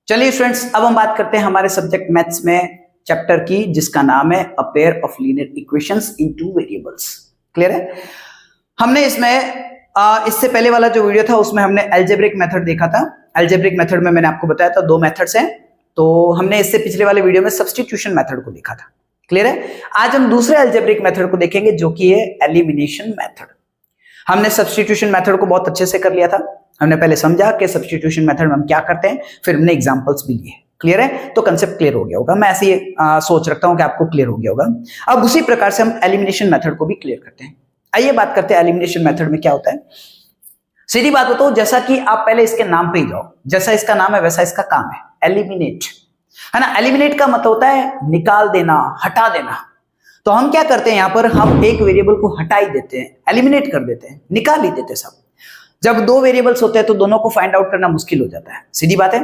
चलिए स्टूडेंट्स, अब हम बात करते हैं हमारे सब्जेक्ट मैथ्स में चैप्टर की, जिसका नाम है a pair of linear equations in two variables. Clear है? हमने इसमें इससे पहले वाला जो वीडियो था उसमें हमने अलजेब्रिक मेथड देखा था। अलजेब्रिक मेथड में मैंने आपको बताया था दो मेथड्स हैं, तो हमने इससे पिछले वाले वीडियो में सब्स्टिट्यूशन मेथड को देखा था। क्लियर है? आज हम दूसरे अलजेब्रिक मेथड को देखेंगे जो कि है एलिमिनेशन मेथड। हमने सब्स्टिट्यूशन मेथड को बहुत अच्छे से कर लिया था। हमने पहले समझा कि सब्स्टिट्यूशन मेथड में हम क्या करते हैं, फिर हमने एग्जांपल्स भी लिए। क्लियर है? तो कंसेप्ट क्लियर हो गया होगा। मैं ऐसे ही सोच रखता हूं कि आपको क्लियर हो गया होगा। अब उसी प्रकार से हम एलिमिनेशन मेथड को भी क्लियर करते हैं। आइए बात करते हैं एलिमिनेशन मेथड में क्या होता है। सीधी बात बताओ, जैसा कि आप पहले इसके नाम पे ही जाओ, जैसा इसका नाम है वैसा इसका काम है, एलिमिनेट, है ना। एलिमिनेट का मतलब होता है निकाल देना, हटा देना। तो हम क्या करते हैं, यहां पर हम एक वेरिएबल को हटा ही देते हैं, एलिमिनेट कर देते हैं, निकाल ही देते हैं सब। जब दो वेरिएबल्स होते हैं तो दोनों को फाइंड आउट करना मुश्किल हो जाता है। सीधी बात है।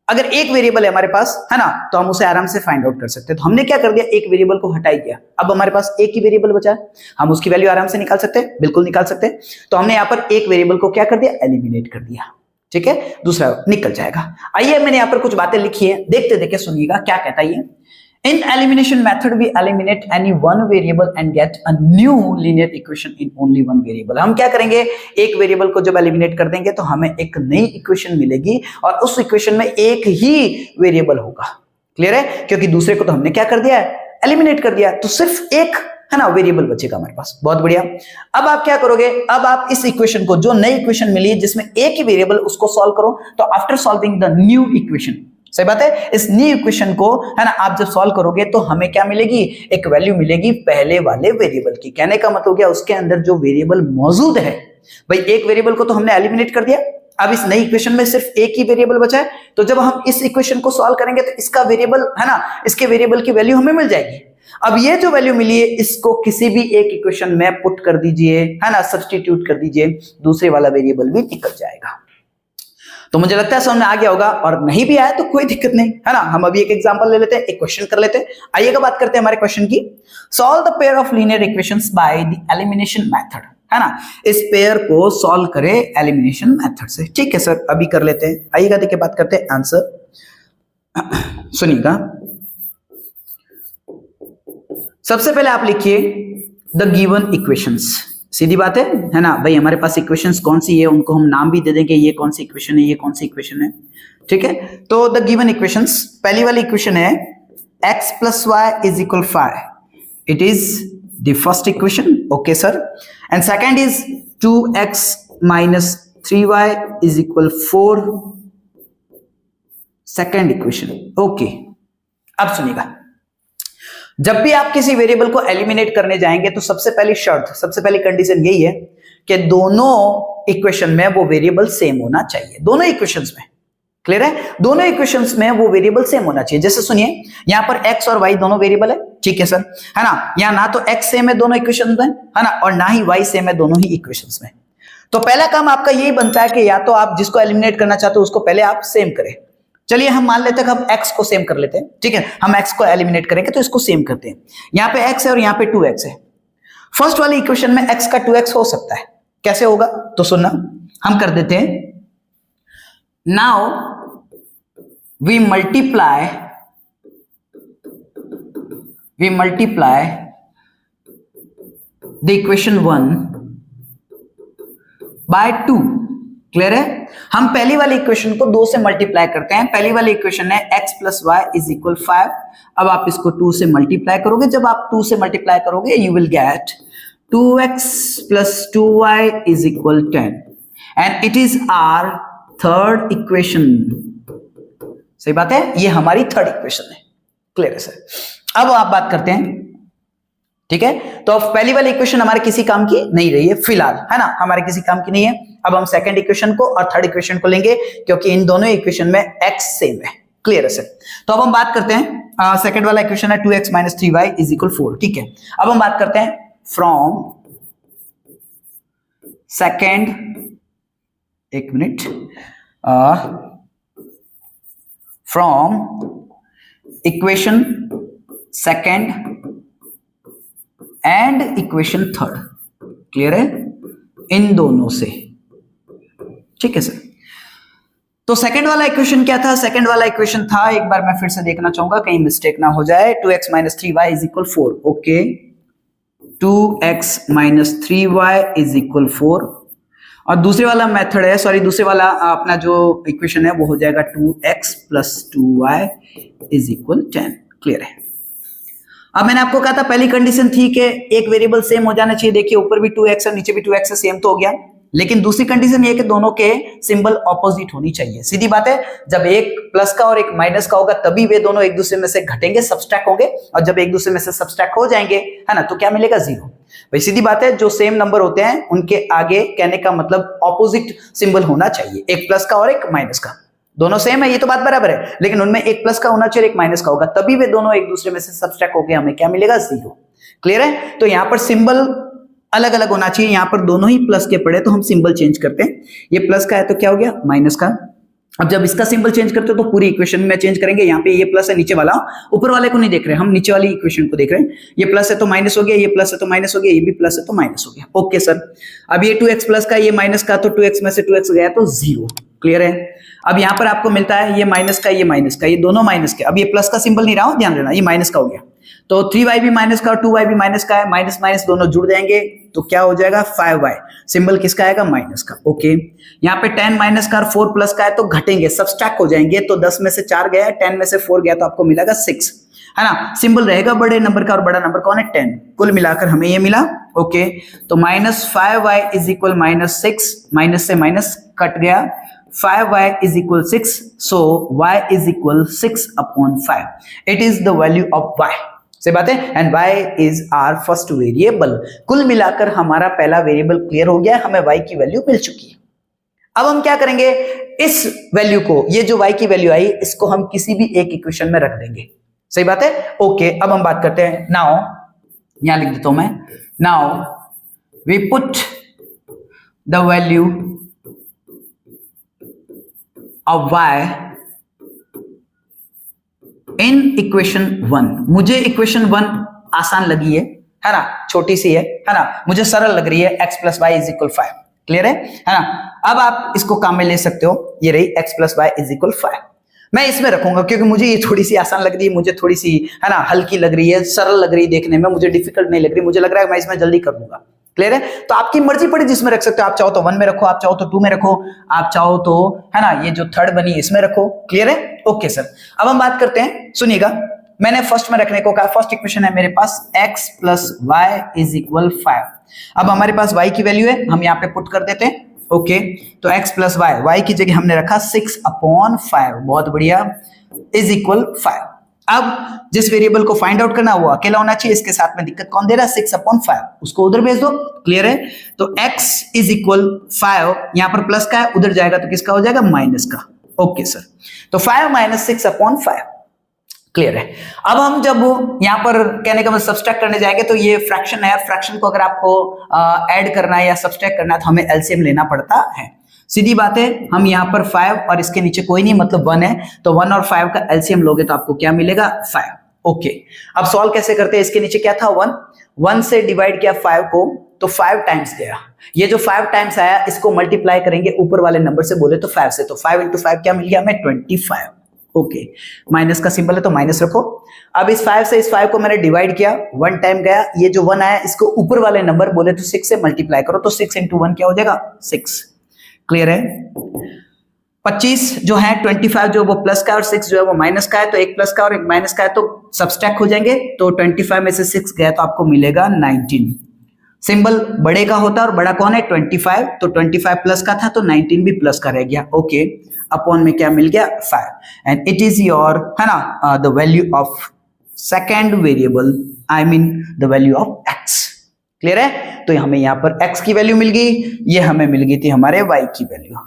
अगर एक वेरिएबल है हमारे पास, है ना, तो हम उसे आराम से फाइंड आउट कर सकते हैं। तो हमने क्या कर दिया, एक वेरिएबल को हटा ही दिया। अब हमारे पास एक ही वेरिएबल बचा है, हम उसकी वैल्यू आराम से निकाल सकते हैं, बिल्कुल निकाल सकते हैं। तो हमने यहां पर एक वेरिएबल को क्या कर दिया, एलिमिनेट कर दिया। ठीक है, दूसरा निकल जाएगा। आइए मैंने यहां पर कुछ बातें लिखी है, देखते देखते सुनिएगा क्या कहता है ये। In elimination method, we eliminate any one variable and get a new linear equation in only one variable. हम क्या करेंगे, एक वेरिएबल को जब एलिमिनेट कर देंगे तो हमें एक नई इक्वेशन मिलेगी और उस इक्वेशन में एक ही वेरिएबल होगा। क्लियर है? क्योंकि दूसरे को तो हमने क्या कर दिया है, एलिमिनेट कर दिया, तो सिर्फ एक, है ना, वेरिएबल बचेगा हमारे पास। बहुत बढ़िया। अब आप क्या करोगे, अब आप इस इक्वेशन को, जो नई इक्वेशन मिली है जिसमें एक ही वेरिएबल, उसको सॉल्व करो। तो after solving the new equation, सही बात है, इस न्यू इक्वेशन को, है ना, आप जब सॉल्व करोगे तो हमें क्या मिलेगी, एक वैल्यू मिलेगी पहले वाले वेरिएबल की। कहने का मतलब क्या, उसके अंदर जो वेरिएबल मौजूद है, भाई एक वेरिएबल को तो हमने एलिमिनेट कर दिया, अब इस नई इक्वेशन में सिर्फ एक ही वेरिएबल बचा है। तो जब हम इस इक्वेशन को सॉल्व करेंगे तो इसका वेरिएबल, है ना, इसके वेरिएबल की वैल्यू हमें मिल जाएगी। अब ये जो वैल्यू मिली है, इसको किसी भी एक इक्वेशन में पुट कर दीजिए, है ना, सब्स्टिट्यूट कर दीजिए, दूसरे वाला वेरिएबल भी निकल जाएगा। तो मुझे लगता है समझ में आ गया होगा, और नहीं भी आया तो कोई दिक्कत नहीं, है ना। हम अभी एक एग्जांपल ले लेते हैं, एक क्वेश्चन कर लेते हैं। आइएगा बात करते हैं हमारे क्वेश्चन की। Solve the pair of linear equations by the elimination method, है ना। इस पेयर को सॉल्व करें एलिमिनेशन मेथड से। ठीक है सर, अभी कर लेते हैं। आइएगा देखिए, बात करते हैं आंसर। सुनिएगा, सबसे पहले आप लिखिए द गिवन इक्वेशंस। सीधी बात है ना भाई। हमारे पास इक्वेशंस कौन सी है, उनको हम नाम भी दे देंगे, ये कौन सी इक्वेशन है, ये कौन सी इक्वेशन है। ठीक है, तो द गिवन इक्वेशंस, पहली वाली इक्वेशन है x plus y is equal 5, it is the first equation. Okay sir. And second is 2x minus 3y is equal 4, second equation. Okay, अब सुनिएगा, जब भी आप किसी वेरिएबल को एलिमिनेट करने जाएंगे तो सबसे पहली शर्त, सबसे पहली कंडीशन यही है कि दोनों इक्वेशन में वो वेरिएबल सेम होना चाहिए। दोनों इक्वेशंस में, क्लियर है, दोनों इक्वेशंस में वो वेरिएबल सेम होना चाहिए। जैसे सुनिए, यहां पर x और y दोनों वेरिएबल है, ठीक है सर, है ना। यहां ना तो x सेम है दोनों इक्वेशंस में, है ना, और ना ही y सेम है दोनों ही इक्वेशंस में। तो पहला काम आपका यही बनता है कि या तो आप जिसको एलिमिनेट करना चाहते हो उसको पहले आप सेम करें। चलिए हम मान लेते हैं कि हम x को सेम कर लेते हैं। ठीक है, हम x को एलिमिनेट करेंगे तो इसको सेम करते हैं। यहां पे x है और यहां पे 2x है। फर्स्ट वाली इक्वेशन में x का 2x हो सकता है, कैसे होगा तो सुनना, हम कर देते हैं। Now we multiply the equation 1 by 2। Clear है? हम पहली वाली इक्वेशन को 2 से मल्टीप्लाई करते हैं। पहली वाली इक्वेशन है x plus y is equal 5। अब आप इसको 2 से मल्टीप्लाई करोगे। जब आप 2 से मल्टीप्लाई करोगे you will get 2x plus 2y is equal 10 and it is our third equation. सही बात है, ये हमारी थर्ड इक्वेशन है। क्लियर है सर? अब आप बात करते हैं, ठीक है। तो पहली वाली इक्वेशन हमारे किसी काम की नहीं रही है फिलहाल, है ना, हमारे किसी काम की नहीं है। अब हम सेकंड इक्वेशन को और थर्ड इक्वेशन को लेंगे क्योंकि इन दोनों इक्वेशन में x सेम है। क्लियर है सर? तो अब हम बात करते हैं, सेकंड वाला इक्वेशन है 2x minus 3y is equal 4। ठीक है, अब हम बात करते हैं फ्रॉम सेकंड, एक minute, from equation second and equation third. Clear है? इन दोनों से, ठीक है सर। तो सेकंड वाला इक्वेशन क्या था? सेकंड वाला इक्वेशन था, एक बार मैं फिर से देखना चाहूंगा कहीं मिस्टेक ना हो जाए, 2x minus 3y is equal 4। Okay, 2x minus 3y is equal 4। और दूसरे वाला मेथड है, सॉरी दूसरे वाला अपना जो इक्वेशन है वो हो जाएगा 2x plus 2y is equal 10। Clear है? अब मैंने आपको कहा था पहली कंडीशन थी कि एक वेरिएबल सेम हो जाना चाहिए। देखिए ऊपर भी 2x है नीचे भी 2x है, सेम तो हो गया। लेकिन दूसरी कंडीशन ये कि दोनों के सिंबल ऑपोजिट होनी चाहिए। सीधी बात है, जब एक प्लस का और एक माइनस का होगा तभी वे दोनों एक दूसरे में से घटेंगे, सब्सट्रैक्ट होंगे, और जब एक दूसरे में से सब्सट्रैक्ट हो जाएंगे, है ना, तो क्या मिलेगा? 0। भाई सीधी बात है, जो सेम नंबर होते हैं उनके आगे कहने का मतलब ऑपोजिट सिंबल होना चाहिए, एक प्लस का और एक माइनस का। दोनों सेम है ये तो बात बराबर है, लेकिन उनमें एक प्लस का होना चाहिए एक माइनस का होगा, तभी वे दोनों एक दूसरे में से सब्सट्रैक्ट होके हमें क्या मिलेगा? 0। क्लियर है? तो यहां पर सिंबल अलग अलग होना चाहिए। यहां पर दोनों ही प्लस के पड़े तो हम सिंबल चेंज करते हैं। ये प्लस का है तो क्या हो गया? माइनस का। अब जब इसका सिंबल चेंज करते हो तो पूरी इक्वेशन में चेंज करेंगे। यहाँ पे ये प्लस है, नीचे वाला, ऊपर वाले को नहीं देख रहे, हम नीचे वाली इक्वेशन को देख रहे हैं। ये प्लस है तो माइनस हो गया, ये प्लस है तो माइनस हो गया, ये भी प्लस है तो माइनस हो गया। ओके सर, अब ये 2x प्लस का, ये माइनस का, तो 2x में से 2x गया तो 0। क्लियर है? अब यहाँ पर आपको मिलता है ये माइनस का, ये माइनस का, ये दोनों माइनस के। अब ये प्लस का सिंबल नहीं रहा, ध्यान देना, ये माइनस का हो गया, तो 3y भी माइनस का और 2y भी माइनस का है, माइनस माइनस दोनों जुड़ जाएंगे तो क्या हो जाएगा? 5y। सिंबल किसका आएगा? माइनस का। ओके, यहाँ पे 10 माइनस का और 4 प्लस का है तो घटेंगे, सब्सट्रैक्ट हो जाएंगे, तो 10 में से 4 गया, 10 में से 4 गया तो आपको मिलेगा 6, है ना। सिंबल रहेगा बड़े नंबर का और बड़ा नंबर कौन है? 10। कुल मिलाकर हमें ये मिला। ओके, तो -5y इज इक्वल -6, माइनस से माइनस कट गया, 5y is equal 6, so y is equal 6 upon 5. It is the value of y. से बात है, and y is our first variable. कुल मिलाकर हमारा पहला वेरिएबल क्लियर हो गया, हमें y की वैल्यू मिल चुकी है। अब हम क्या करेंगे? इस वैल्यू को, ये जो y की वैल्यू आई, इसको हम किसी भी एक इक्वेशन में रख देंगे। सही बात है? ओके, अब हम बात करते हैं। नाउ यहां लिख देता हूं मैं, now we put the value of y in equation 1। मुझे इक्वेशन 1 आसान लगी है ना, छोटी सी है ना, मुझे सरल लग रही है, x plus y is equal 5। Clear है ना? अब आप इसको काम में ले सकते हो, ये रही x plus y is equal 5। मैं इसमें रखूंगा क्योंकि मुझे ये थोड़ी सी आसान लग रही है, मुझे थोड़ी सी, है ना, हल्की लग रही है, सरल लग रही है देखने में, मुझे डिफिकल्ट नहीं लग रही, मुझे लग रहा है मैं इसमें जल्दी कर दूंगा। क्लियर है? तो आपकी मर्जी पड़ी जिसमें रख सकते हो, आप चाहो तो 1 में रखो, आप चाहो तो 2 में रखो, आप चाहो तो, है ना, ये जो थर्ड बनी इसमें रखो। क्लियर है? ओके सर, अब हम बात करते हैं, सुनिएगा, मैंने फर्स्ट में रखने को कहा। फर्स्ट इक्वेशन है मेरे पास x plus y is equal 5। अब हमारे पास y की वैल्यू है, हम यहाँ पे पुट कर देते हैं। ओके, तो x प्लस वाई, y की जगह हमने रखा 6 अपॉन 5, बहुत बढ़िया, इज इक्वल 5। अब जिस वेरिएबल को फाइंड आउट करना वो अकेला होना चाहिए, इसके साथ में दिक्कत कौन दे रहा है? 6 अपॉन 5, उसको उधर भेज दो। क्लियर है? तो x इज इक्वल 5, यहां पर प्लस का है, उधर जाएगा तो किसका हो जाएगा? माइनस का। ओके सर, तो 5 माइनस 6 अपॉन 5। क्लियर है? अब हम जब यहां पर कहने का मतलब सब्सट्रैक्ट करने जाएंगे तो ये फ्रैक्शन है, फ्रैक्शन को अगर आपको ऐड करना है या सब्सट्रैक्ट करना है तो हमें एलसीएम लेना पड़ता है। सीधी बात है, हम यहाँ पर 5 और इसके नीचे कोई नहीं, मतलब 1 है, तो 1 और 5 का एलसीएम लोगे तो आपको क्या मिलेगा? 5। ओके, अब सॉल्व कैसे करते हैं? इसके नीचे क्या था? 1 से डिवाइड किया 5 को, तो 5 टाइम्स गया। ये जो 5 टाइम्स आया, इसको मल्टीप्लाई करेंगे ऊपर वाले नंबर से, बोले तो 5 से, तो 5 इंटू 5 क्या मिल गया हमें? 25। ओके, माइनस का सिंबल है तो माइनस रखो। अब इस 5 से इस 5 को मैंने डिवाइड किया, 1 टाइम गया, ये जो 1 आया इसको ऊपर वाले नंबर बोले तो 6 से मल्टीप्लाई करो, तो 6 इंटू 1 क्या हो जाएगा? 6। क्लियर है? 25 जो है 25 जो वो प्लस का और 6 जो है वो माइनस का है, तो एक प्लस का और एक माइनस का है तो सब्सट्रैक्ट हो जाएंगे, तो 25 में से 6 गया तो आपको मिलेगा 19। सिंबल बड़े का होता है और बड़ा कौन है? 25, तो 25 प्लस का था तो 19 भी प्लस का रह गया। ओके, अपॉन में क्या मिल गया? 5, एंड इट इज योर, है ना, the value of second variable, I mean the value of x। Clear है? तो हमें यहाँ पर x की वैल्यू मिल गई, ये हमें मिल गई थी हमारे y की वैल्यू।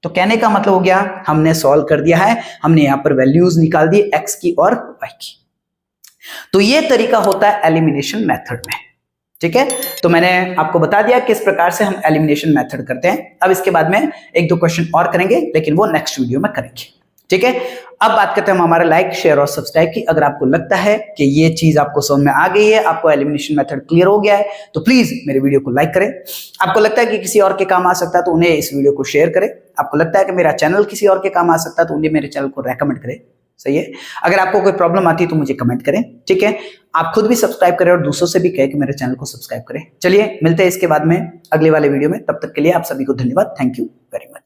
तो कहने का मतलब हो गया, हमने सॉल्व कर दिया है, हमने यहाँ पर वैल्यूज निकाल दी x की और y की। तो ये तरीका होता है एलिमिनेशन मेथड में। ठीक है, तो मैंने आपको बता दिया किस प्रकार से हम एलिमिनेशन मेथड करते हैं। अब इसके बाद में 1-2 क्वेश्चन और करेंगे, लेकिन वो नेक्स्ट वीडियो में करेंगे। ठीक है, अब बात करते हैं हम हमारे लाइक, शेयर और सब्सक्राइब की। अगर आपको लगता है कि ये चीज आपको समझ में आ गई है, आपको एलिमिनेशन मेथड क्लियर हो गया है, तो प्लीज मेरे वीडियो को लाइक करें। आपको लगता है कि किसी और के काम आ सकता है तो उन्हें इस वीडियो को शेयर करें। आपको लगता है कि मेरा चैनल किसी और के काम आ सकता है तो उन्हें मेरे चैनल को रेकमेंड करें। सही है, अगर आपको कोई प्रॉब्लम आती है तो मुझे कमेंट करें। ठीक है, आप खुद भी सब्सक्राइब करें और दूसरों से भी कहें कि मेरे चैनल को सब्सक्राइब करें। चलिए मिलते हैं इसके बाद में अगले वाले वीडियो में, तब तक के लिए आप सभी को धन्यवाद। Thank you very much.